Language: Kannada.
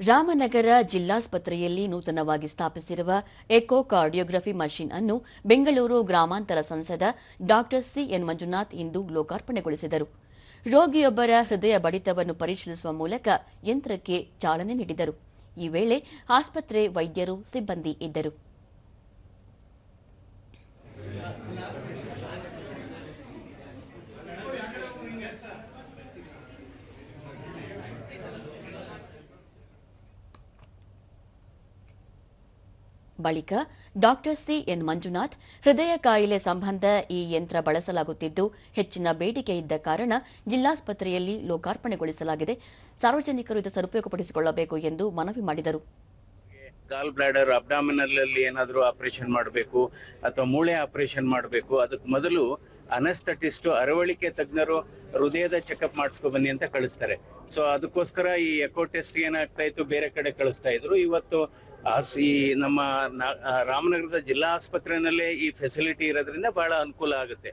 ರಾಮನಗರ ಜಿಲ್ಲಾಸ್ಪತ್ರೆಯಲ್ಲಿ ನೂತನವಾಗಿ ಸ್ಥಾಪಿಸಿರುವ ಎಕೋ ಕಾರ್ಡಿಯೋಗ್ರಫಿ ಮಷಿನ್ ಅನ್ನು ಬೆಂಗಳೂರು ಗ್ರಾಮಾಂತರ ಸಂಸದ ಡಾ ಸಿಎನ್ ಮಂಜುನಾಥ್ ಇಂದು ಲೋಕಾರ್ಪಣೆಗೊಳಿಸಿದರು. ರೋಗಿಯೊಬ್ಬರ ಹೃದಯ ಬಡಿತವನ್ನು ಪರಿಶೀಲಿಸುವ ಮೂಲಕ ಯಂತ್ರಕ್ಕೆ ಚಾಲನೆ ನೀಡಿದರು. ಈ ವೇಳೆ ಆಸ್ಪತ್ರೆ ವೈದ್ಯರು, ಸಿಬ್ಬಂದಿ ಇದ್ದರು. ಬಳಿಕ ಡಾ ಸಿಎನ್ ಮಂಜುನಾಥ್, ಹೃದಯ ಕಾಯಿಲೆ ಸಂಬಂಧ ಈ ಯಂತ್ರ ಬಳಸಲಾಗುತ್ತಿದ್ದು ಹೆಚ್ಚಿನ ಬೇಡಿಕೆ ಇದ್ದ ಕಾರಣ ಜಿಲ್ಲಾಸ್ಪತ್ರೆಯಲ್ಲಿ ಲೋಕಾರ್ಪಣೆಗೊಳಿಸಲಾಗಿದೆ. ಸಾರ್ವಜನಿಕರು ಇದು ಸದುಪಯೋಗಪಡಿಸಿಕೊಳ್ಳಬೇಕು ಎಂದು ಮನವಿ ಮಾಡಿದರು. ಗಾಲ್ ಬ್ಲಾಡರ್, ಅಬ್ಡಾಮಿನಲ್ ಅಲ್ಲಿ ಏನಾದರೂ ಆಪರೇಷನ್ ಮಾಡಬೇಕು ಅಥವಾ ಮೂಳೆ ಆಪರೇಷನ್ ಮಾಡಬೇಕು, ಅದಕ್ಕೆ ಮೊದಲು ಅನಸ್ತಟಿಸ್ಟ್, ಅರವಳಿಕೆ ತಜ್ಞರು ಹೃದಯದ ಚೆಕಪ್ ಮಾಡಿಸ್ಕೊ ಬನ್ನಿ ಅಂತ ಕಳಿಸ್ತಾರೆ. ಸೊ ಅದಕ್ಕೋಸ್ಕರ ಈ ಎಕೋ ಟೆಸ್ಟ್ ಏನಾಗ್ತಾ ಇತ್ತು, ಬೇರೆ ಕಡೆ ಕಳಿಸ್ತಾ ಇದ್ರು. ಇವತ್ತು ಈ ನಮ್ಮ ರಾಮನಗರದ ಜಿಲ್ಲಾ ಆಸ್ಪತ್ರೆನಲ್ಲೇ ಈ ಫೆಸಿಲಿಟಿ ಇರೋದ್ರಿಂದ ಬಹಳ ಅನುಕೂಲ ಆಗುತ್ತೆ.